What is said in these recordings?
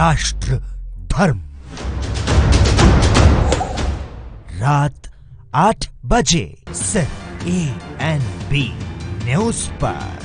राष्ट्र धर्म रात 8 बजे सिर्फ ANB न्यूज पर।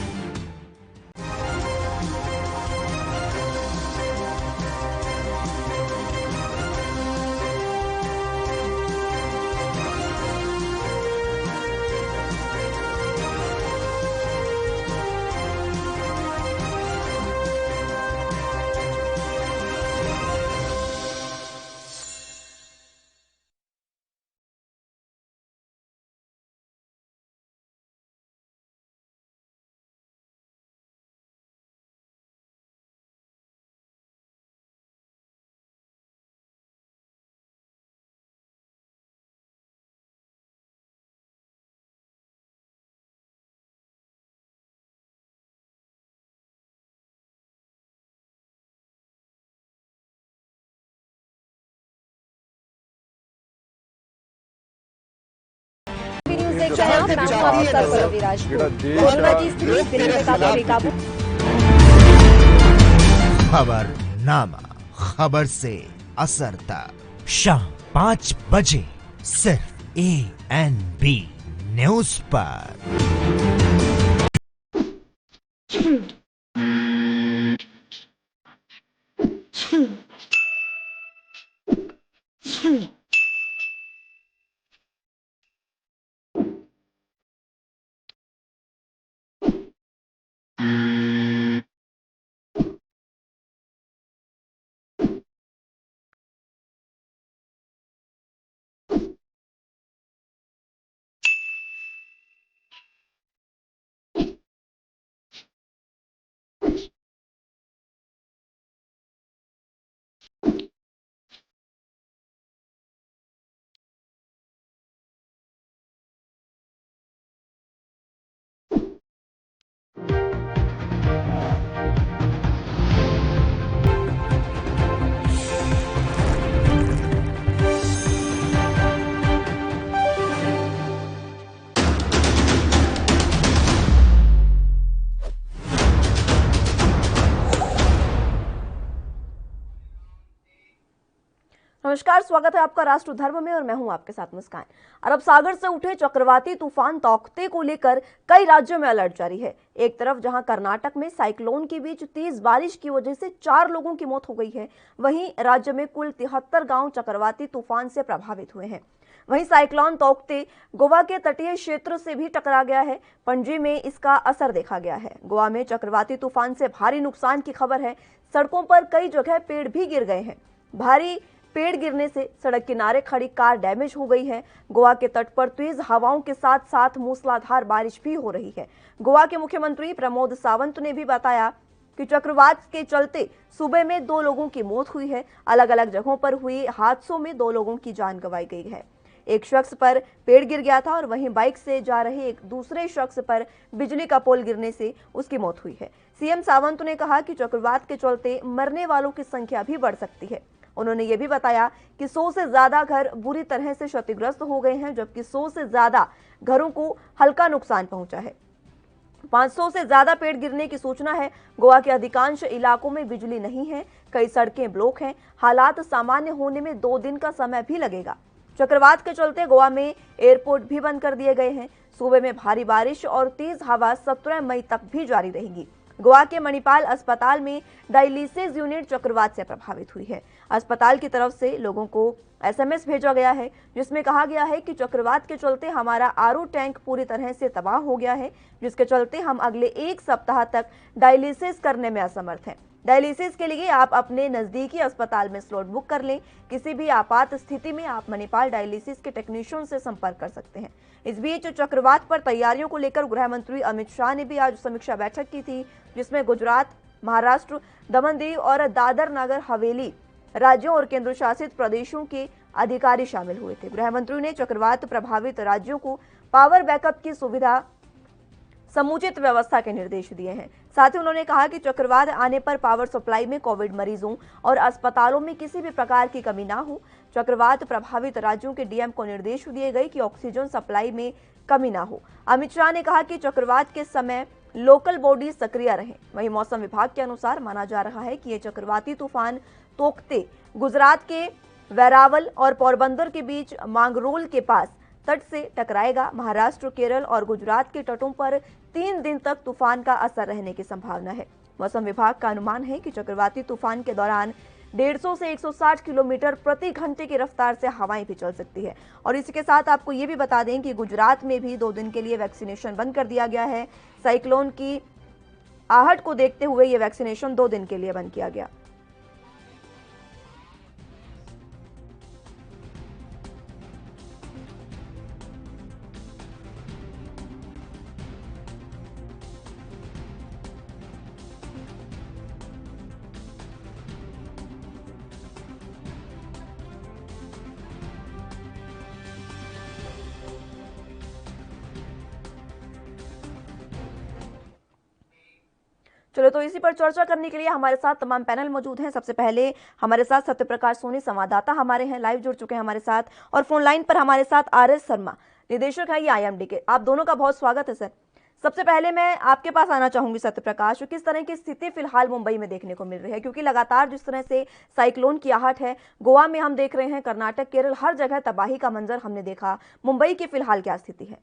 खबरनामा, खबर से असर तक शाम 5 बजे सिर्फ ANB न्यूज पर। नमस्कार, स्वागत है आपका राष्ट्र धर्म में और मैं हूं आपके साथ मुस्कान। अरब सागर से उठे चक्रवाती तूफान तौकते को लेकर कई राज्यों में अलर्ट जारी है। एक तरफ जहां कर्नाटक में साइक्लोन के बीच तेज बारिश की वजह से 4 लोगों की मौत हो गई है, वहीं राज्य में कुल 73 गांव चक्रवाती तूफान से प्रभावित हुए हैं। वहीं साइक्लोन तौकते गोवा के तटीय क्षेत्र से भी टकरा गया है। पणजी में इसका असर देखा गया है। गोवा में चक्रवाती तूफान से भारी नुकसान की खबर है। सड़कों पर कई जगह पेड़ भी गिर गए हैं। भारी पेड़ गिरने से सड़क किनारे खड़ी कार डैमेज हो गई है। गोवा के तट पर तेज हवाओं के साथ साथ मूसलाधार बारिश भी हो रही है। गोवा के मुख्यमंत्री प्रमोद सावंत ने भी बताया कि चक्रवात के चलते सुबह में 2 लोगों की मौत हुई है। अलग अलग जगहों पर हुए हादसों में 2 लोगों की जान गंवाई गई है। एक शख्स पर पेड़ गिर गया था और वहीं बाइक से जा रहे एक दूसरे शख्स पर बिजली का पोल गिरने से उसकी मौत हुई है। सीएम सावंत ने कहा कि चक्रवात के चलते मरने वालों की संख्या भी बढ़ सकती है। उन्होंने ये भी बताया कि 100 से ज्यादा घर बुरी तरह से क्षतिग्रस्त हो गए हैं, जबकि 100 से ज्यादा घरों को हल्का नुकसान पहुंचा है। 500 से ज्यादा पेड़ गिरने की सूचना है। गोवा के अधिकांश इलाकों में बिजली नहीं है, कई सड़कें ब्लॉक हैं। हालात सामान्य होने में 2 दिन का समय भी लगेगा। चक्रवात के चलते गोवा में एयरपोर्ट भी बंद कर दिए गए हैं। सूबे में भारी बारिश और तेज हवा 17 मई तक भी जारी रहेगी। गोवा के मणिपाल अस्पताल में डायलिसिस यूनिट चक्रवात से प्रभावित हुई है। अस्पताल की तरफ से लोगों को SMS भेजा गया है, जिसमें कहा गया है कि चक्रवात के चलते हमारा RO टैंक पूरी तरह से तबाह हो गया है, जिसके चलते हम अगले 1 सप्ताह तक डायलिसिस करने में असमर्थ हैं। डायलिसिस के लिए आप अपने नजदीकी अस्पताल में स्लॉट बुक कर लें। किसी भी आपात स्थिति में आप मणिपाल डायलिसिस के टेक्नीशियन से संपर्क कर सकते हैं। इस बीच चक्रवात पर तैयारियों को लेकर गृह मंत्री अमित शाह ने भी आज समीक्षा बैठक की थी, जिसमें गुजरात, महाराष्ट्र, दमन दीव और दादर नगर हवेली राज्यों और केंद्र शासित प्रदेशों के अधिकारी शामिल हुए थे। गृह मंत्री ने चक्रवात प्रभावित राज्यों को पावर बैकअप की सुविधा समुचित व्यवस्था के निर्देश दिए हैं। साथ ही उन्होंने कहा कि चक्रवात आने पर पावर सप्लाई में कोविड मरीजों और अस्पतालों में किसी भी प्रकार की कमी ना हो। चक्रवात प्रभावित राज्यों के डीएम को निर्देश दिए गए कि ऑक्सीजन सप्लाई में कमी ना हो। अमित शाह ने कहा कि चक्रवात के समय लोकल बॉडी सक्रिय रहे। वहीं मौसम विभाग के अनुसार माना जा रहा है कि ये चक्रवाती तूफान तोकते गुजरात के वेरावल और पोरबंदर के बीच मांगरोल के पास तट से टकराएगा। महाराष्ट्र, केरल और गुजरात के तटों पर 3 दिन तक तूफान का असर रहने की संभावना है। मौसम विभाग का अनुमान है कि चक्रवाती तूफान के दौरान 150 से 160 किलोमीटर प्रति घंटे की रफ्तार से हवाएं भी चल सकती है। और इसी के साथ आपको ये भी बता दें कि गुजरात में भी 2 दिन के लिए वैक्सीनेशन बंद कर दिया गया है। साइक्लोन की आहट को देखते हुए ये वैक्सीनेशन 2 दिन के लिए बंद किया गया। चलो, तो इसी पर चर्चा करने के लिए हमारे साथ तमाम पैनल मौजूद हैं। सबसे पहले हमारे साथ सत्यप्रकाश सोनी, संवाददाता हमारे हैं, लाइव जुड़ चुके हैं हमारे साथ। और फोन लाइन पर हमारे साथ RS शर्मा, निदेशक है ये IMD के। आप दोनों का बहुत स्वागत है सर। सबसे पहले मैं आपके पास आना चाहूंगी सत्यप्रकाश, किस तरह की स्थिति फिलहाल मुंबई में देखने को मिल रही है, क्योंकि लगातार जिस तरह से साइक्लोन की आहट है, गोवा में हम देख रहे हैं, कर्नाटक, केरल, हर जगह तबाही का मंजर हमने देखा। मुंबई की फिलहाल क्या स्थिति है?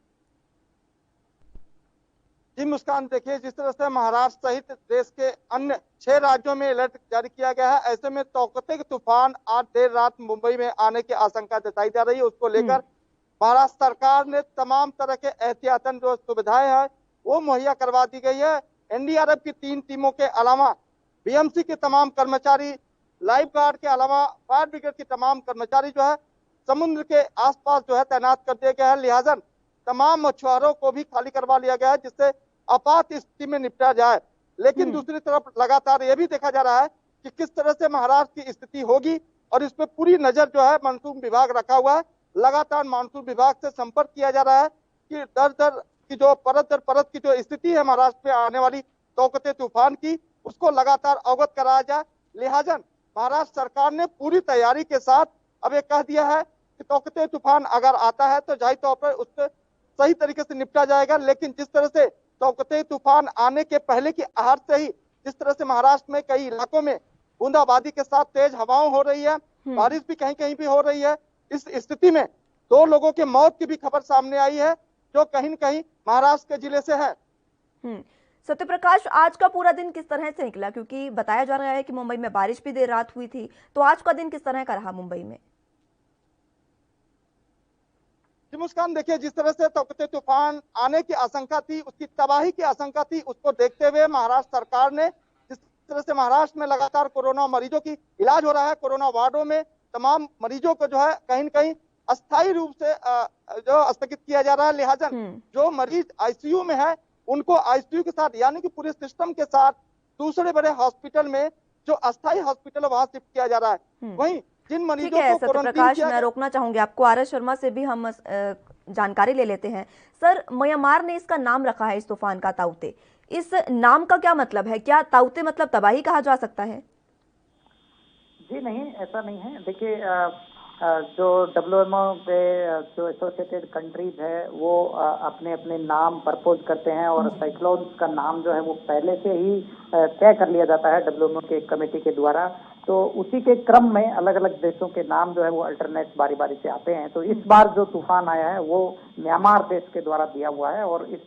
जी मुस्कान, देखिए जिस तरह से महाराष्ट्र सहित देश के अन्य 6 राज्यों में अलर्ट जारी किया गया है, ऐसे में तौकते के तूफान आज देर रात मुंबई में आने की आशंका जताई जा रही है। उसको लेकर महाराष्ट्र सरकार ने तमाम तरह के एहतियातन जो सुविधाएं हैं वो मुहैया करवा दी गई है। NDRF की 3 टीमों के अलावा BMC के तमाम कर्मचारी, लाइफ गार्ड के अलावा फायर ब्रिगेड के तमाम कर्मचारी जो है समुद्र के आसपास जो है तैनात कर दिए गए हैं। लिहाजा तमाम मछुआरों को भी खाली करवा लिया गया है, जिससे आपात स्थिति में निपटा जाए। लेकिन दूसरी तरफ लगातार यह भी देखा जा रहा है कि किस तरह से महाराष्ट्र की स्थिति होगी, और इस पर पूरी नजर जो है मानसून विभाग रखा हुआ है। लगातार मानसून विभाग से संपर्क किया जा रहा है कि दर दर की जो परत दर परत की जो स्थिति है महाराष्ट्र में आने वाली तौकते तूफान की, उसको लगातार अवगत कराया जाए। लिहाजा महाराष्ट्र सरकार ने पूरी तैयारी के साथ अब ये कह दिया है कि तौकते तूफान अगर आता है तो जाहिर तौर पर उससे सही तरीके से निपटा जाएगा। लेकिन जिस तरह से तौकते तूफान आने के पहले की आहट से ही जिस तरह से महाराष्ट्र में कई इलाकों में बूंदाबांदी के साथ तेज हवाओं हो रही है, बारिश भी कहीं कहीं भी हो रही है, इस स्थिति में 2 लोगों की मौत की भी खबर सामने आई है, जो कहीं न कहीं महाराष्ट्र के जिले से है। सत्यप्रकाश, आज का पूरा दिन किस तरह से निकला, क्योंकि बताया जा रहा है कि मुंबई में बारिश भी देर रात हुई थी, तो आज का दिन किस तरह का रहा मुंबई में? मुस्कान, देखिए जिस तरह से तौकते तूफान आने की आशंका थी, उसकी तबाही की आशंका थी, उसको देखते हुए महाराष्ट्र सरकार ने जिस तरह से महाराष्ट्र में लगातार कोरोना मरीजों की इलाज हो रहा है, कोरोना वार्डों में तमाम मरीजों को जो है कहीं न कहीं अस्थायी रूप से जो स्थगित किया जा रहा है। लिहाजा जो मरीज ICU में है उनको ICU के साथ यानी कि पूरे सिस्टम के साथ दूसरे बड़े हॉस्पिटल में जो अस्थायी हॉस्पिटल है वहां शिफ्ट किया जा रहा है। वहीं जिन मरीजों को सत्यप्रकाश, मैं रोकना चाहूंगी आपको, RS शर्मा से भी हम जानकारी ले लेते हैं। सर, म्यांमार ने इसका नाम रखा है इस तूफान का ताउते। इस नाम का क्या मतलब है? क्या ताउते मतलब तबाही कहा जा सकता है? जी नहीं, ऐसा नहीं है। देखिए जो WMO के जो एसोसिएटेड कंट्रीज है वो अपने अपने नाम प्रपोज करते हैं, और साइक्लोन का नाम जो है वो पहले से ही तय कर लिया जाता है WMO के कमेटी के द्वारा। तो उसी के क्रम में अलग अलग देशों के नाम जो है वो अल्टरनेट बारी बारी से आते हैं। तो इस बार जो तूफान आया है वो म्यांमार देश के द्वारा दिया हुआ है, और इस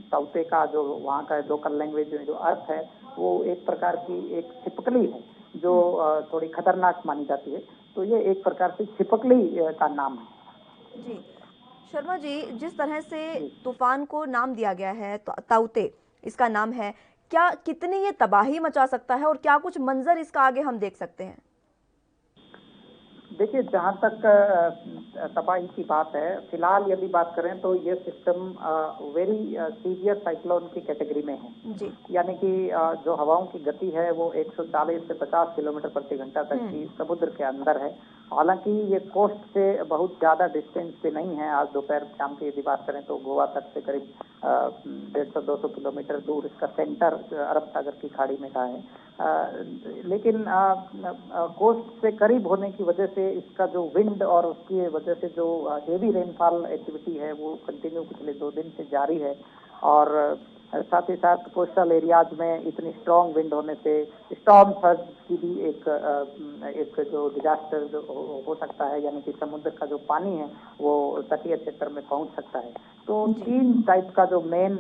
ताउते का जो वहाँ का लोकल लैंग्वेज में जो अर्थ है वो एक प्रकार की एक छिपकली है जो थोड़ी खतरनाक मानी जाती है। तो ये एक प्रकार से छिपकली का नाम है। जी शर्मा जी, जिस तरह से तूफान को नाम दिया गया है, ताउते इसका नाम है, क्या कितनी ये तबाही मचा सकता है और क्या कुछ मंजर इसका आगे हम देख सकते हैं? देखिए, जहाँ तक तबाही की बात है, फिलहाल यदि बात करें तो ये सिस्टम वेरी सीवियर साइक्लोन की कैटेगरी में है जी। यानी कि जो हवाओं की गति है वो 140 से 50 किलोमीटर प्रति घंटा तक की समुद्र के अंदर है। हालांकि ये कोस्ट से बहुत ज्यादा डिस्टेंस पे नहीं है। आज दोपहर शाम की यदि बात करें तो गोवा तक से करीब 150-200 किलोमीटर दूर इसका सेंटर अरब सागर की खाड़ी में का है। लेकिन कोस्ट से करीब होने की वजह से इसका जो विंड और उसकी वजह से जो हेवी रेनफॉल एक्टिविटी है वो कंटिन्यू पिछले 2 दिन से जारी है। और साथ ही साथ कोस्टल एरियाज में इतनी स्ट्रॉन्ग विंड होने से स्टॉर्म सर्ज की भी एक जो डिजास्टर जो हो सकता है, यानी कि समुद्र का जो पानी है वो तटीय क्षेत्र में पहुंच सकता है। तो 3 टाइप का जो मेन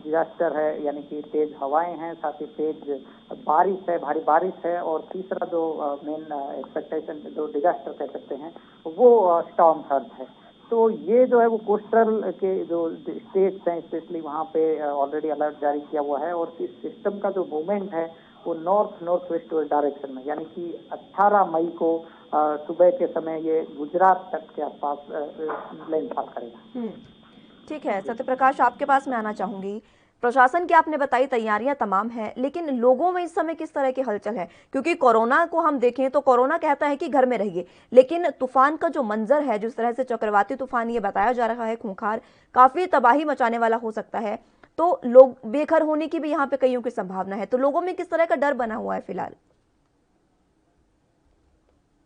डिजास्टर है, यानी कि तेज हवाएं हैं, साथ ही तेज बारिश है, भारी बारिश है, और तीसरा जो मेन एक्सपेक्टेशन जो डिजास्टर कह सकते हैं वो स्टॉर्म सर्ज है। तो ये जो है वो कोस्टल के जो स्टेट्स हैं स्पेशली वहाँ पे ऑलरेडी अलर्ट जारी किया हुआ है, और इस सिस्टम का जो मूवमेंट है वो नॉर्थ वेस्ट डायरेक्शन में, यानी कि 18 मई को सुबह के समय ये गुजरात तट के आसपास लैंडफॉल करेगा। ठीक है सत्य प्रकाश, आपके पास मैं आना चाहूंगी। प्रशासन की आपने बताई तैयारियां तमाम हैं, लेकिन लोगों में इस समय किस तरह की हलचल है? क्योंकि कोरोना को हम देखें तो कोरोना कहता है कि घर में रहिए, लेकिन तूफान का जो मंजर है, जिस तरह से चक्रवाती तूफान ये बताया जा रहा है खूंखार, काफी तबाही मचाने वाला हो सकता है, तो लोग बेघर होने की भी यहाँ पे कईयों की संभावना है। तो लोगों में किस तरह का डर बना हुआ है फिलहाल?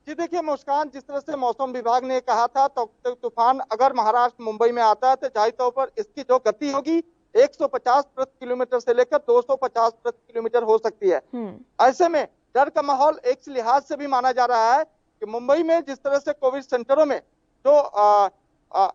जी देखिए मुस्कान, जिस तरह से मौसम विभाग ने कहा था तो तूफान अगर महाराष्ट्र मुंबई में आता है तो जाहिर तौर पर इसकी जो गति होगी 150 प्रति किलोमीटर से लेकर 250 प्रति किलोमीटर हो सकती है। ऐसे में डर का माहौल एक लिहाज से भी माना जा रहा है कि मुंबई में जिस तरह से कोविड सेंटरों में जो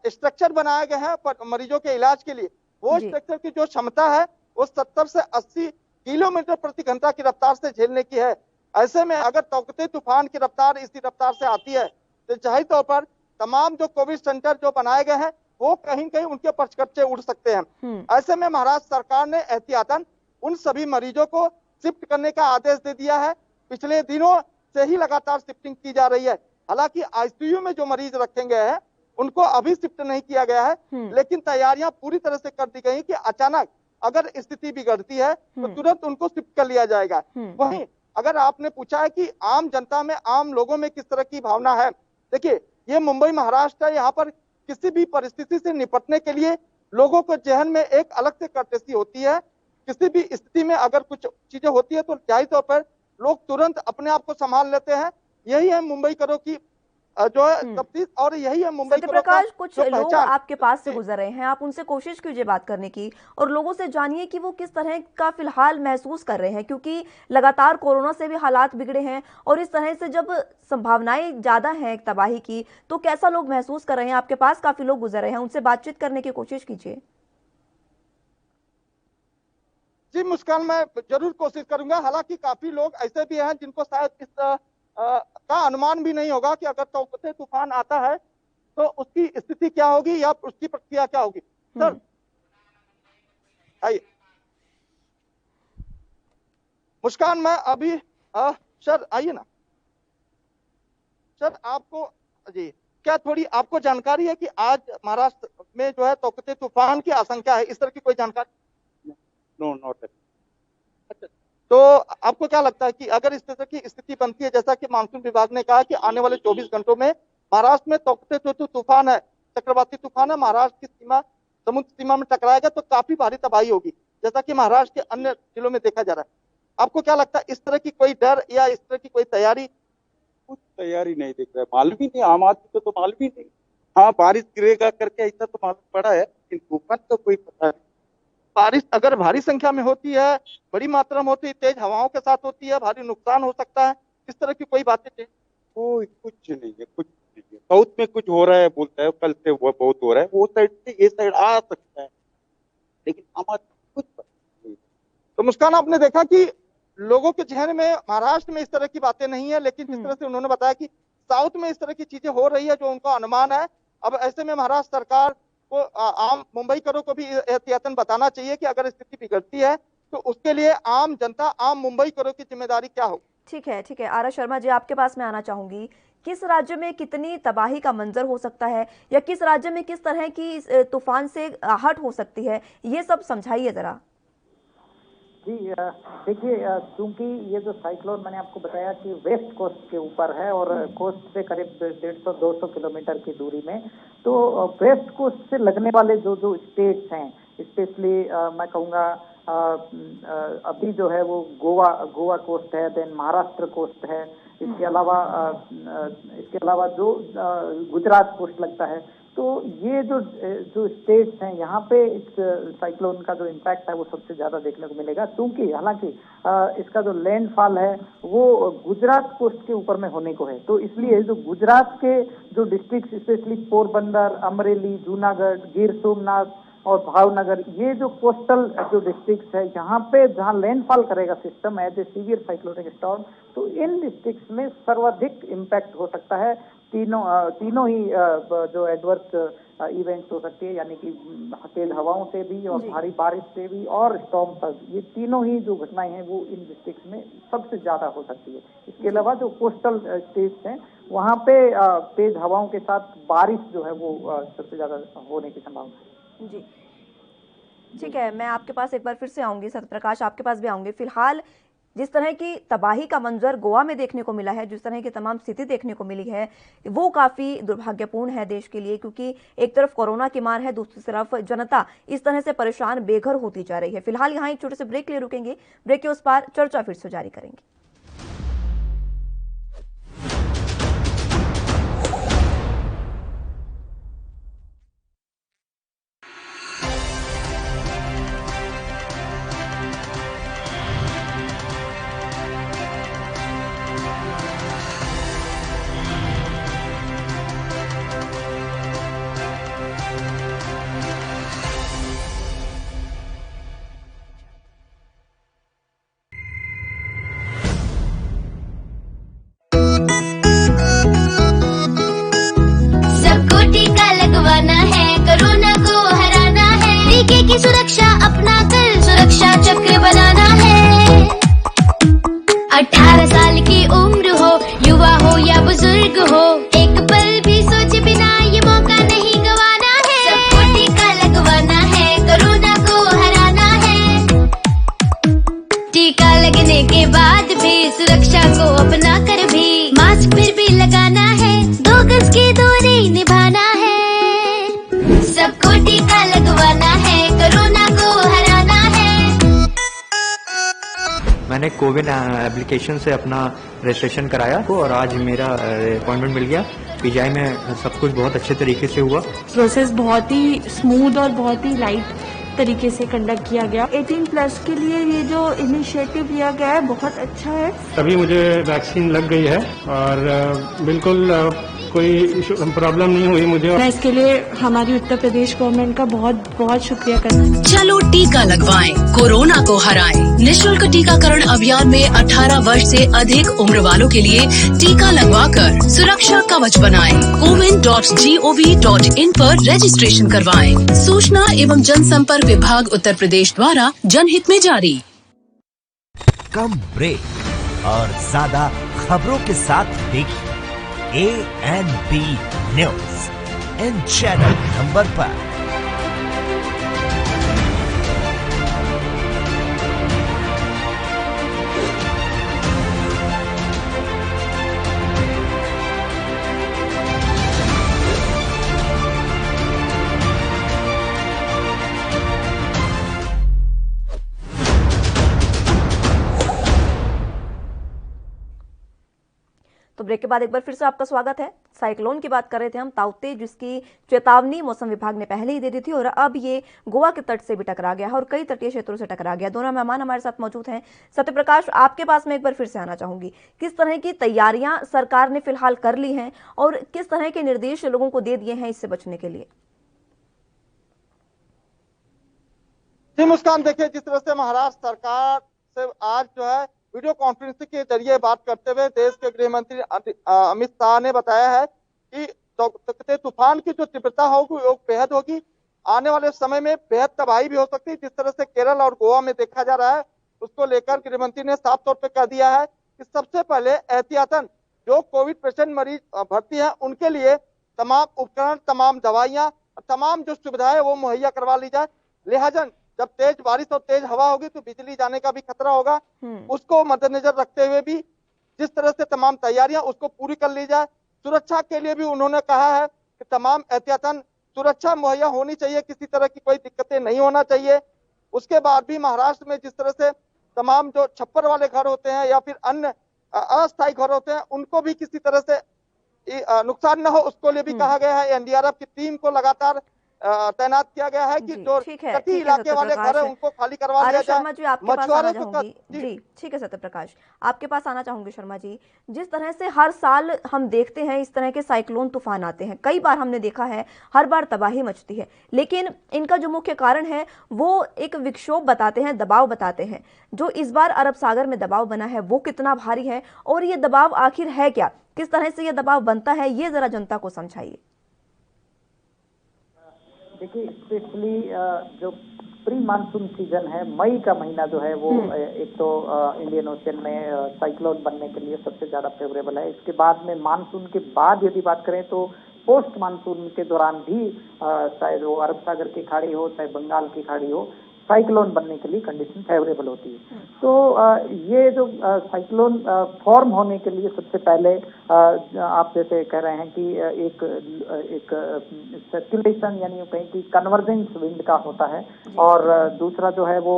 स्ट्रक्चर बनाए गए हैं पर मरीजों के इलाज के लिए, वो स्ट्रक्चर की जो क्षमता है वो 70 से 80 किलोमीटर प्रति घंटा की रफ्तार से झेलने की है। ऐसे में अगर तौकते तूफान की रफ्तार इसी रफ्तार से आती है तो जाहिर तौर पर तमाम जो कोविड सेंटर जो बनाए गए हैं वो कहीं कहीं उनके परचकच्चे उड़ सकते हैं। ऐसे में महाराष्ट्र सरकार ने एहतियातन उन सभी मरीजों को शिफ्ट करने का आदेश दे दिया है। पिछले दिनों से ही लगातार शिफ्टिंग की जा रही है। हालांकि आईसीयू में जो मरीज रखे गए हैं उनको अभी शिफ्ट नहीं किया गया है, लेकिन तैयारियां पूरी तरह से कर दी गई कि अचानक अगर स्थिति बिगड़ती है तो तुरंत उनको शिफ्ट कर लिया जाएगा। वहीं अगर आपने पूछा है कि आम जनता में, आम लोगों में किस तरह की भावना है, देखिए ये मुंबई महाराष्ट्र है, यहाँ पर किसी भी परिस्थिति से निपटने के लिए लोगों को जहन में एक अलग से कर्टेसी होती है। किसी भी स्थिति में अगर कुछ चीजें होती है तो जाहिर तौर पर लोग तुरंत अपने आप को संभाल लेते हैं। यही है मुंबई करो की जो है तफ्तीश, और यही है मुंबई सत्य प्रकाश, कुछ लोग आपके पास से गुजर रहे हैं, आप उनसे कोशिश कीजिए बात करने की और लोगों से जानिए कि वो किस तरह का फिलहाल महसूस कर रहे हैं, क्योंकि लगातार कोरोना से भी हालात बिगड़े हैं और इस तरह से जब संभावनाएं ज्यादा हैं एक तबाही की, तो कैसा लोग महसूस कर रहे हैं? आपके पास काफी लोग गुजर रहे हैं, उनसे बातचीत करने की कोशिश कीजिए। जी मुस्कान, मैं जरूर कोशिश करूंगा। हालांकि काफी लोग ऐसे भी हैं जिनको शायद इस का अनुमान भी नहीं होगा कि अगर तौकते तूफान आता है तो उसकी स्थिति क्या होगी या उसकी प्रक्रिया क्या होगी। सर आइए। मुस्कान, मैं अभी सर आइए ना। सर आपको जी क्या थोड़ी आपको जानकारी है कि आज महाराष्ट्र में जो है तौकते तूफान की आशंका है, इस तरह की कोई जानकारी? No not. अच्छा, तो आपको क्या लगता है कि अगर इस तरह की स्थिति बनती है, जैसा कि मानसून विभाग ने कहा कि आने वाले 24 घंटों में महाराष्ट्र में तौकते जो तूफान है, चक्रवाती तूफान है, महाराष्ट्र की सीमा, समुद्र सीमा में टकराएगा तो काफी भारी तबाही होगी, जैसा कि महाराष्ट्र के अन्य जिलों में देखा जा रहा है। आपको क्या लगता है इस तरह की कोई डर या इस तरह की कोई तैयारी? कुछ तैयारी नहीं दिख रहा है, मालूम ही नहीं, आम आदमी को तो मालूम ही नहीं। हाँ बारिश गिरेगा करके ऐसा तो मालूम पड़ा है, लेकिन तूफान का कोई पता नहीं। बारिश अगर भारी संख्या में होती है, बड़ी मात्रा में होती है, तेज हवाओं के साथ होती है, भारी नुकसान हो सकता है, इस तरह की कोई बातें थे? कोई कुछ नहीं है, कुछ नहीं है। साउथ में कुछ हो रहा है बोलता है, कल से वो बहुत हो रहा है, वो साइड से ये साइड आ सकता है, लेकिन हमारे कुछ पता नहीं। तो मुस्कान, आपने देखा कि लोगों के जहन में महाराष्ट्र में इस तरह की बातें नहीं है, लेकिन जिस तरह से उन्होंने बताया कि साउथ में इस तरह की चीजें हो रही है जो उनका अनुमान है। अब ऐसे में महाराष्ट्र सरकार को आम मुंबई करों को भी एहतियातन बताना चाहिए कि अगर स्थिति बिगड़ती है तो उसके लिए आम जनता, आम मुंबई करों की जिम्मेदारी क्या हो। ठीक है आर एस शर्मा जी, आपके पास मैं आना चाहूंगी। किस राज्य में कितनी तबाही का मंजर हो सकता है या किस राज्य में किस तरह की तूफान से आहट हो सकती है, ये सब समझाइए जरा। जी देखिए, क्योंकि ये जो साइक्लोन मैंने आपको बताया कि वेस्ट कोस्ट के ऊपर है और कोस्ट से करीब 150-200 किलोमीटर की दूरी में, तो वेस्ट कोस्ट से लगने वाले जो जो स्टेट्स हैं, स्पेशली मैं कहूँगा अभी जो है वो गोवा कोस्ट है, देन महाराष्ट्र कोस्ट है, इसके अलावा जो गुजरात कोस्ट लगता है, तो ये जो जो स्टेट्स हैं यहाँ पे इस साइक्लोन का जो इम्पैक्ट है वो सबसे ज्यादा देखने को मिलेगा, क्योंकि हालांकि इसका जो लैंडफॉल है वो गुजरात कोस्ट के ऊपर में होने को है। तो इसलिए जो गुजरात के जो डिस्ट्रिक्ट, स्पेशली पोरबंदर, अमरेली, जूनागढ़, गिर सोमनाथ और भावनगर, ये जो कोस्टल जो डिस्ट्रिक्ट्स है यहाँ पे जहाँ लैंडफॉल करेगा system as a severe cyclonic storm, तो इन डिस्ट्रिक्ट्स में सर्वाधिक इम्पैक्ट हो सकता है। तीनों ही जो एडवर्स इवेंट्स हो सकती है, यानी कि तेज हवाओं से भी और भारी बारिश से भी और स्टॉर्म सर्ज, ये तीनों ही जो घटनाएं हैं वो इन डिस्ट्रिक्ट्स में सबसे ज्यादा हो सकती है। इसके अलावा जो कोस्टल स्टेट्स हैं वहाँ पे तेज हवाओं के साथ बारिश जो है वो सबसे ज्यादा होने की संभावना है। जी ठीक है, मैं आपके पास एक बार फिर से आऊंगी, सत्यप्रकाश आपके पास भी आऊंगी। फिलहाल जिस तरह की तबाही का मंजर गोवा में देखने को मिला है, जिस तरह की तमाम स्थिति देखने को मिली है, वो काफी दुर्भाग्यपूर्ण है देश के लिए, क्योंकि एक तरफ कोरोना की मार है, दूसरी तरफ जनता इस तरह से परेशान बेघर होती जा रही है। फिलहाल यहाँ एक छोटे से ब्रेक लिए रुकेंगे, ब्रेक के उस पार चर्चा फिर से जारी करेंगे। की सुरक्षा अपना कर सुरक्षा चक्र बनाना है। 18 साल की उम्र हो, युवा हो या बुजुर्ग हो, एक पल भी सोचे बिना ये मौका नहीं गंवाना है। सबको टीका लगवाना है, कोरोना को हराना है। टीका लगने के बाद भी सुरक्षा को अपना कर भी मास्क फिर भी लगाना है, 2 गज की दूरी निभाना है। सबको टीका लगवाना है, कोरोना को हराना है। मैंने कोविन एप्लीकेशन से अपना रजिस्ट्रेशन कराया और आज मेरा अपॉइंटमेंट मिल गया। पीजीआई में सब कुछ बहुत अच्छे तरीके से हुआ। प्रोसेस बहुत ही स्मूथ और बहुत ही लाइट तरीके से कंडक्ट किया गया। 18+ के लिए ये जो इनिशिएटिव लिया गया है बहुत अच्छा है। तभी मुझे वैक्सीन लग गई है और बिल्कुल कोई प्रॉब्लम नहीं हुई मुझे। मैं इसके लिए हमारी उत्तर प्रदेश गवर्नमेंट का बहुत बहुत शुक्रिया करना। चलो टीका लगवाएं, कोरोना को हराएं। निःशुल्क टीकाकरण अभियान में 18 वर्ष से अधिक उम्र वालों के लिए टीका लगवाकर सुरक्षा कवच बनाएं। cowin.gov.in पर रजिस्ट्रेशन करवाएं। सूचना एवं जनसंपर्क विभाग उत्तर प्रदेश द्वारा जनहित में जारी। कम ब्रेक और ज्यादा खबरों के साथ देखिए ANB news in channel number पर। तो ब्रेक के बाद एक बार फिर से आपका स्वागत है। साइक्लोन की बात कर रहे थे हम, ताउते, जिसकी चेतावनी मौसम विभाग ने पहले ही दे दी थी और अब ये गोवा के तट से भी टकरा गया है और कई तटीय क्षेत्रों से टकरा गया। दोनों मेहमान हमारे साथ मौजूद हैं। सत्यप्रकाश, आपके पास में एक बार फिर से आना चाहूंगी, किस तरह की तैयारियां सरकार ने फिलहाल कर ली हैं और किस तरह के निर्देश लोगों को दे दिए हैं इससे बचने के लिए? जी मुस्कान, देखिए जिस तरह से महाराष्ट्र सरकार से आज जो है वीडियो कॉन्फ्रेंसिंग के जरिए बात करते हुए देश के गृह मंत्री अमित शाह ने बताया है कि तौकते तूफान की जो तीव्रता होगी वो बेहद होगी। आने वाले समय में बेहद तबाही भी हो सकती है। जिस तरह से केरल और गोवा में देखा जा रहा है, उसको लेकर गृह मंत्री ने साफ तौर पर कह दिया है कि सबसे पहले एहतियातन जो कोविड पेशेंट मरीज भर्ती है उनके लिए तमाम उपकरण, तमाम दवाइयां, तमाम जो सुविधाएं वो मुहैया करवा ली जाए। लिहाजा जब तेज बारिश और तेज हवा होगी तो बिजली जाने का भी खतरा होगा, उसको मद्देनजर रखते हुए भी जिस तरह से तमाम तैयारियां उसको पूरी कर ली जाए। सुरक्षा के लिए भी उन्होंने कहा है कि तमाम एहतियातन सुरक्षा मुहैया होनी चाहिए, किसी तरह की कोई दिक्कतें नहीं होना चाहिए। उसके बाद भी महाराष्ट्र में जिस तरह से तमाम जो छप्पर वाले घर होते हैं या फिर अन्य अस्थायी घर होते हैं, उनको भी किसी तरह से नुकसान न हो उसको लिए भी कहा गया है। एनडीआरएफ की टीम को लगातार तैनात किया गया है कि जो तटीय इलाके वाले घर है उनको खाली करवा लिया जाए। शर्मा जी आपके पास आना चाहूंगी जी। ठीक है सत्यप्रकाश, आपके पास आना चाहूंगी शर्मा जी। जिस तरह से हर साल हम देखते हैं इस तरह के साइक्लोन तूफान आते हैं, कई बार हमने देखा है, हर बार तबाही मचती है, लेकिन इनका जो मुख्य कारण है वो एक विक्षोभ बताते हैं, दबाव बताते हैं। जो इस बार अरब सागर में दबाव बना है वो कितना भारी है और ये दबाव आखिर है क्या, किस तरह से ये दबाव बनता है, ये जरा जनता को समझाइए। देखिए, स्पेशली जो प्री मानसून सीजन है, मई का महीना जो है वो एक तो इंडियन ओशन में साइक्लोन बनने के लिए सबसे ज्यादा फेवरेबल है। इसके बाद में मानसून के बाद यदि बात करें तो पोस्ट मानसून के दौरान भी चाहे वो अरब सागर की खाड़ी हो चाहे बंगाल की खाड़ी हो, साइक्लोन बनने के लिए कंडीशन फेवरेबल होती है। तो ये जो साइक्लोन फॉर्म होने के लिए सबसे पहले आप जैसे कह रहे हैं कि एक सर्कुलेशन यानी कहीं की कन्वर्जेंस विंड का होता है, और दूसरा जो है वो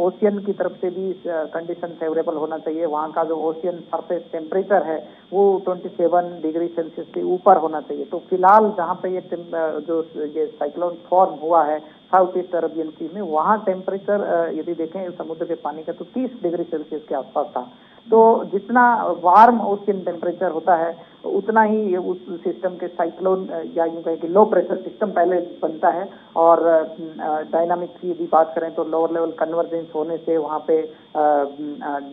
ओशियन की तरफ से भी कंडीशन फेवरेबल होना चाहिए। वहाँ का जो ओशियन सरफेस टेम्परेचर है वो 27 डिग्री सेल्सियस से ऊपर होना चाहिए। तो फिलहाल जहाँ पे ये साइक्लोन फॉर्म हुआ है साउथ ईस्ट अरबियन सी में, वहाँ टेम्परेचर यदि देखें समुद्र के पानी का तो 30 डिग्री सेल्सियस के आसपास था। तो जितना वार्म ओशियन टेम्परेचर होता है उतना ही उस सिस्टम के साइक्लोन या यूं कहें कि लो प्रेशर सिस्टम पहले बनता है। और डायनामिक्स की यदि बात करें तो लोअर लेवल कन्वर्जेंस होने से वहाँ पे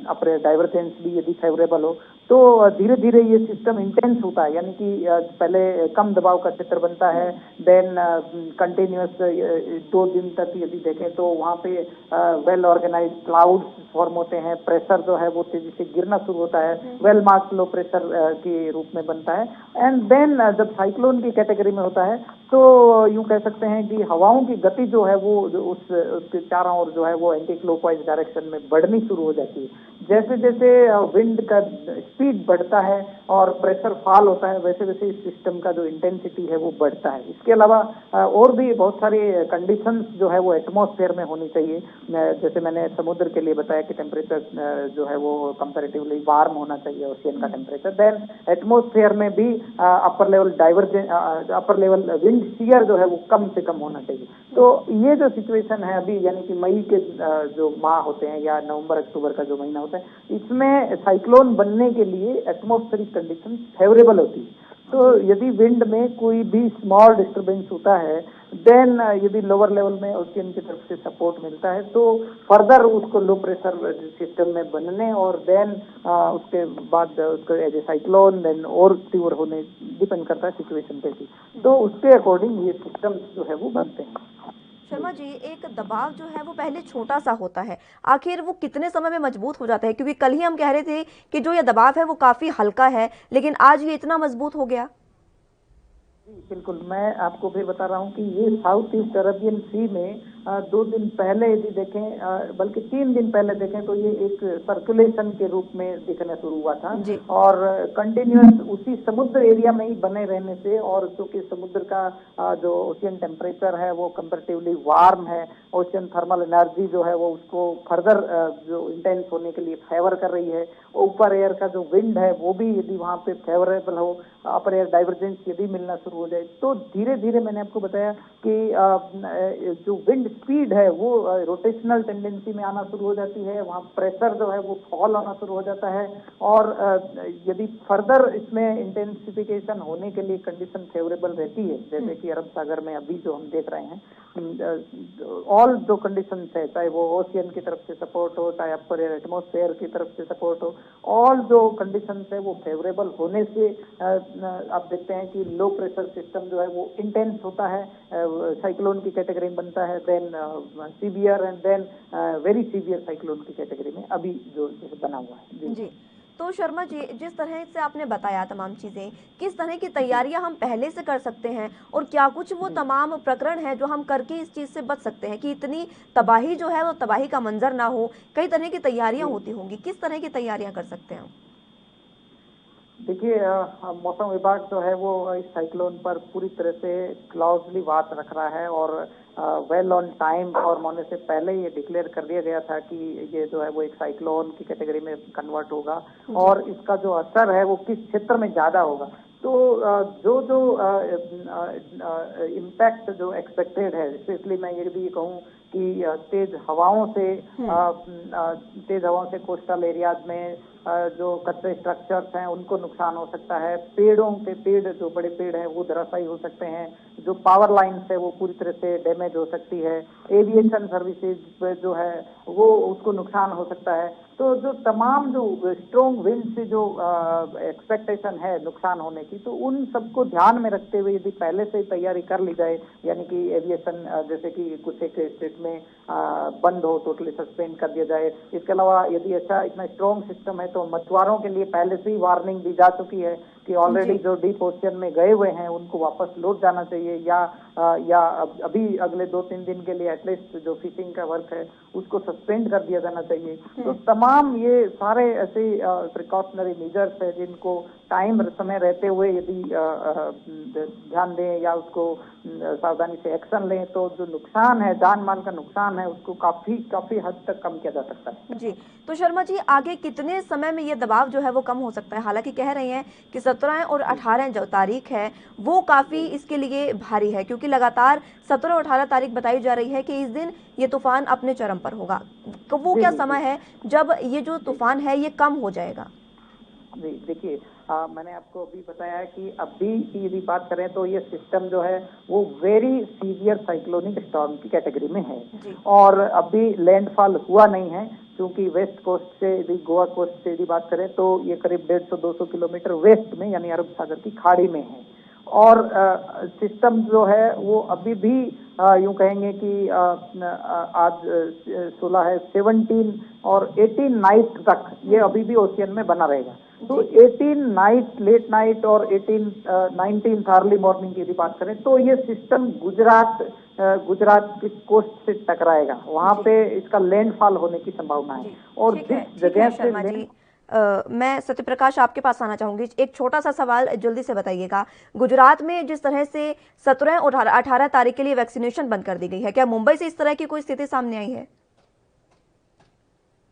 अपर डाइवर्जेंस भी यदि फेवरेबल हो तो धीरे धीरे ये सिस्टम इंटेंस होता है, यानी कि पहले कम दबाव का क्षेत्र बनता है, देन कंटिन्यूअस 2 दिन तक यदि देखें तो वहाँ पे वेल ऑर्गेनाइज क्लाउड्स फॉर्म होते हैं, प्रेशर जो है वो तेजी से गिरना शुरू होता है, वेल मार्क्ड लो प्रेशर के रूप में बनता है। एंड देन जब साइक्लोन की कैटेगरी में होता है तो यूं कह सकते हैं कि हवाओं की गति जो है वो उसके चारों ओर जो है वो एंटी क्लॉकवाइज डायरेक्शन में बढ़नी शुरू हो जाती है। जैसे जैसे विंड का स्पीड बढ़ता है और प्रेशर फॉल होता है वैसे वैसे इस सिस्टम का जो इंटेंसिटी है वो बढ़ता है। इसके अलावा और भी बहुत सारी कंडीशंस जो है वो एटमॉस्फेयर में होनी चाहिए। जैसे मैंने समुद्र के लिए बताया कि टेम्परेचर जो है वो कंपैरेटिवली वार्म होना चाहिए ओशियन का टेम्परेचर। देन एटमॉस्फेयर में भी अपर लेवल विंड शियर जो है वो कम से कम होना चाहिए। तो ये जो सिचुएशन है अभी, यानी कि मई के जो माह होते हैं या नवंबर अक्टूबर का जो महीना होता है, इसमें साइक्लोन बनने के लिए एटमॉस्फेरिक कंडीशन फेवरेबल होती है। तो यदि विंड में कोई भी स्मॉल डिस्टर्बेंस होता है, देन यदि लोअर लेवल में ओशियन की तरफ से सपोर्ट मिलता है तो फर्दर उसको लो प्रेशर सिस्टम में बनने और देन उसके बाद उसको एज ए साइक्लोन देन और तीव्र होने डिपेंड करता है सिचुएशन पे भी। तो उसके अकॉर्डिंग ये सिस्टम जो है वो बनते हैं। शर्मा जी, एक दबाव जो है वो पहले छोटा सा होता है, आखिर वो कितने समय में मजबूत हो जाता है? क्योंकि कल ही हम कह रहे थे कि जो ये दबाव है वो काफी हल्का है, लेकिन आज ये इतना मजबूत हो गया। बिल्कुल, मैं आपको भी बता रहा हूँ कि ये साउथ ईस्ट अरबियन सी में 2 दिन पहले यदि देखें, बल्कि 3 दिन पहले देखें तो ये एक सर्कुलेशन के रूप में दिखना शुरू हुआ था और कंटिन्यूअस उसी समुद्र एरिया में ही बने रहने से, और चूंकि समुद्र का जो ओशियन टेम्परेचर है वो कंपैरेटिवली वार्म है, ओशियन थर्मल एनर्जी जो है वो उसको फर्दर जो इंटेंस होने के लिए फेवर कर रही है। ऊपर एयर का जो विंड है वो भी यदि वहाँ पे फेवरेबल हो, अपर एयर डाइवर्जेंस यदि मिलना शुरू हो जाए तो धीरे धीरे मैंने आपको बताया कि जो विंड स्पीड है वो रोटेशनल टेंडेंसी में आना शुरू हो जाती है, वहाँ प्रेशर जो है वो फॉल होना शुरू हो जाता है। और यदि फर्दर इसमें इंटेंसिफिकेशन होने के लिए कंडीशन फेवरेबल रहती है, जैसे कि अरब सागर में अभी जो हम देख रहे हैं, ऑल जो कंडीशन है, चाहे वो ओशियन की तरफ से सपोर्ट हो, चाहे अपर एयर एटमॉस्फेयर की तरफ से सपोर्ट हो, ऑल जो कंडीशन है वो फेवरेबल होने से आप देखते हैं कि लो प्रेशर सिस्टम जो है वो इंटेंस होता है, साइक्लोन की कैटेगरी में बनता है, then severe and then very severe cyclone की कैटेगरी में अभी जो बना हुआ है। जी। तो शर्मा जी, जिस तरह से आपने बताया तमाम चीज़ें, किस तरह की तैयारियां हम पहले से कर सकते हैं और क्या कुछ वो तमाम प्रकरण है जो हम करके इस चीज़ से बच सकते हैं कि इतनी तबाही जो है वो तबाही का मंजर ना हो? कई तरह की तैयारियां होती होंगी, किस तरह की तैयारियां कर सकते हैं हम? देखिए, मौसम विभाग जो है वो इस साइक्लोन पर पूरी तरह से क्लोजली बात रख रहा है और वेल ऑन टाइम फॉर्म होने से पहले ये डिक्लेयर कर दिया गया था कि ये जो है वो एक साइक्लोन की कैटेगरी में कन्वर्ट होगा और इसका जो असर है वो किस क्षेत्र में ज्यादा होगा। तो जो इम्पैक्ट जो एक्सपेक्टेड है, इसलिए मैं ये भी कहूँ कि तेज हवाओं से कोस्टल एरियाज में जो कच्चे स्ट्रक्चर्स हैं उनको नुकसान हो सकता है। पेड़ जो बड़े पेड़ हैं वो धराशायी हो सकते हैं। जो पावर लाइन्स है वो पूरी तरह से डैमेज हो सकती है। एविएशन सर्विसेज जो है वो उसको नुकसान हो सकता है। तो जो तमाम जो स्ट्रॉन्ग विंड से जो एक्सपेक्टेशन है नुकसान होने की, तो उन सबको ध्यान में रखते हुए यदि पहले से तैयारी कर ली जाए, यानी कि एविएशन जैसे कि कुछ एक स्टेट में बंद हो, टोटली सस्पेंड कर दिया जाए। इसके अलावा यदि ऐसा इतना स्ट्रॉन्ग सिस्टम है तो मछुआरों के लिए पहले से ही वार्निंग दी जा चुकी है कि ऑलरेडी जो डीप ओशन में गए हुए हैं उनको वापस लौट जाना चाहिए, या अभी अगले 2-3 दिन के लिए एटलीस्ट जो फिशिंग का वर्क है उसको सस्पेंड कर दिया जाना चाहिए। तो तमाम ये सारे ऐसे प्रिकॉशनरी मेजर्स है जिनको टाइम समय रहते हुए यदि ध्यान दें या उसको सावधानी से एक्शन लें तो जो नुकसान है, जान माल का नुकसान है, उसको काफी हद तक कम किया जा सकता है। जी, तो शर्मा जी आगे कितने समय में ये दबाव जो है वो कम हो सकता है? हालांकि कह रहे हैं कि 17 और 18 जो तारीख है वो काफी इसके लिए भारी है, क्योंकि लगातार 17 और 18 तारीख बताई जा रही है कि इस दिन ये तूफान अपने चरम पर होगा। तो वो क्या समय है जब ये जो तूफान है ये कम हो जाएगा? जी देखिए, मैंने आपको अभी बताया है कि अभी की यदि बात करें तो ये सिस्टम जो है वो वेरी सीवियर साइक्लोनिक स्टॉर्म की कैटेगरी में है और अभी लैंडफॉल हुआ नहीं है, क्योंकि वेस्ट कोस्ट से यदि गोवा कोस्ट से यदि बात करें तो ये करीब 150-200 किलोमीटर वेस्ट में यानी अरब सागर की खाड़ी में है। और सिस्टम जो है वो अभी भी यूं कहेंगे कि आज 16 है, 17 और 18 नाइट तक ये अभी भी ओशियन में बना रहेगा। तो 18 नाइट लेट नाइट और 19 अर्ली मॉर्निंग की यदि बात करें तो ये सिस्टम गुजरात की कोस्ट से टकराएगा, वहां पे इसका लैंडफॉल होने की संभावना है। और जिस जगह से मैं सत्यप्रकाश आपके पास आना चाहूंगी, एक छोटा सा सवाल जल्दी से बताइएगा। गुजरात में जिस तरह से 17 और 18 तारीख के लिए वैक्सीनेशन बंद कर दी गई है, क्या मुंबई से इस तरह की कोई स्थिति सामने आई है?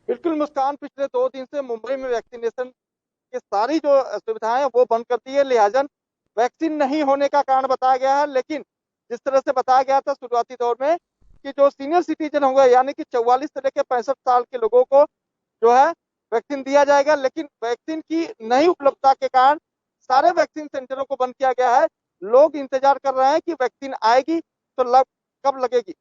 बिल्कुल मुस्कान, पिछले 2 दिन से मुंबई में वैक्सीनेशन की सारी जो सुविधाएं वो बंद कर दी है। लिहाजा वैक्सीन नहीं होने का कारण बताया गया है, लेकिन जिस तरह से बताया गया था शुरुआती दौर में कि जो सीनियर सिटीजन होंगे यानी कि 44 से लेकर 65 साल के लोगों को जो है वैक्सीन दिया जाएगा, लेकिन वैक्सीन की नहीं उपलब्धता के कारण सारे वैक्सीन सेंटरों को बंद किया गया है। लोग इंतजार कर रहे हैं कि वैक्सीन आएगी तो कब लगेगी।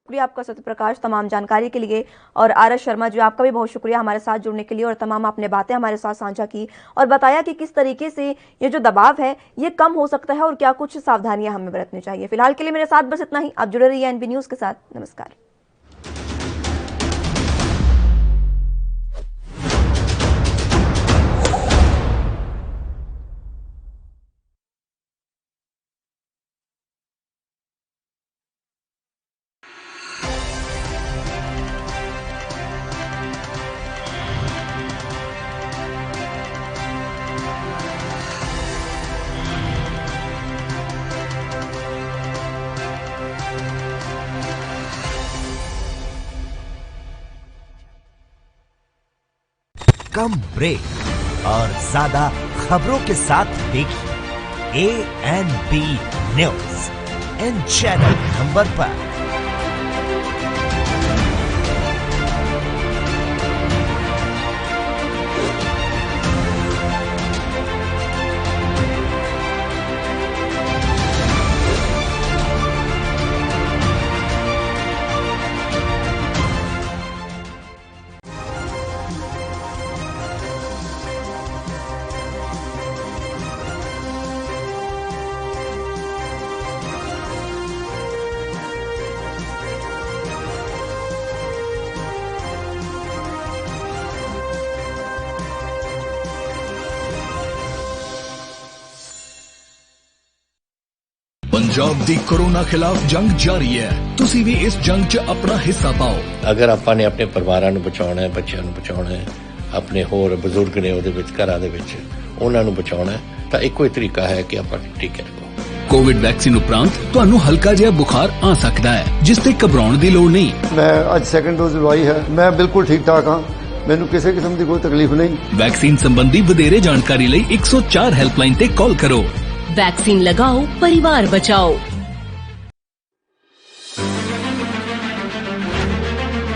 शुक्रिया आपका सत्यप्रकाश तमाम जानकारी के लिए, और आर एस शर्मा जी आपका भी बहुत शुक्रिया हमारे साथ जुड़ने के लिए और तमाम आपने बातें हमारे साथ साझा की और बताया कि किस तरीके से ये जो दबाव है ये कम हो सकता है और क्या कुछ सावधानियां हमें बरतनी चाहिए। फिलहाल के लिए मेरे साथ बस इतना ही। आप जुड़े रहिए एनबी न्यूज के साथ। नमस्कार। कम ब्रेक और ज्यादा खबरों के साथ देखिए ANB news in channel number पर। पंजाब दी कोरोना खिलाफ जंग जारी है, तुसी भी इस जंग च अपना हिस्सा पाओ। अगर ਆਪਾਂ ਨੇ ਆਪਣੇ ਪਰਿਵਾਰਾਂ ਨੂੰ ਬਚਾਉਣਾ ਹੈ, ਬੱਚਿਆਂ ਨੂੰ ਬਚਾਉਣਾ ਹੈ, ਆਪਣੇ ਹੋਰ ਬਜ਼ੁਰਗ ਨੇ ਉਹਦੇ ਵਿੱਚ ਘਰਾਂ ਦੇ ਵਿੱਚ ਉਹਨਾਂ ਨੂੰ ਬਚਾਉਣਾ ਹੈ ਤਾਂ ਇੱਕੋ ਹੀ ਤਰੀਕਾ ਹੈ ਕਿ ਆਪਾਂ ਟੀਕੇ ਲਗਾਓ। ਕੋਵਿਡ ਵੈਕਸੀਨ ਉਪਰੰਤ ਤੁਹਾਨੂੰ ਹਲਕਾ ਜਿਹਾ ਬੁਖਾਰ ਆ ਸਕਦਾ ਹੈ, ਜਿਸ ਤੇ ਘਬਰਾਉਣ ਦੀ ਲੋੜ ਨਹੀਂ। ਮੈਂ ਅੱਜ ਸੈਕੰਡ ਡੋਜ਼ ਲਵਾਈ ਹੈ, ਮੈਂ ਬਿਲਕੁਲ ਠੀਕ ਠਾਕ ਹਾਂ। ਮੈਨੂੰ ਕਿਸੇ ਕਿਸਮ ਦੀ ਕੋਈ ਤਕਲੀਫ ਨਹੀਂ। ਵੈਕਸੀਨ संबंधी ਵਧੇਰੇ ਜਾਣਕਾਰੀ ਲਈ 104 ਹੈਲਪਲਾਈਨ ਤੇ ਕਾਲ ਕਰੋ। वैक्सीन लगाओ, परिवार बचाओ।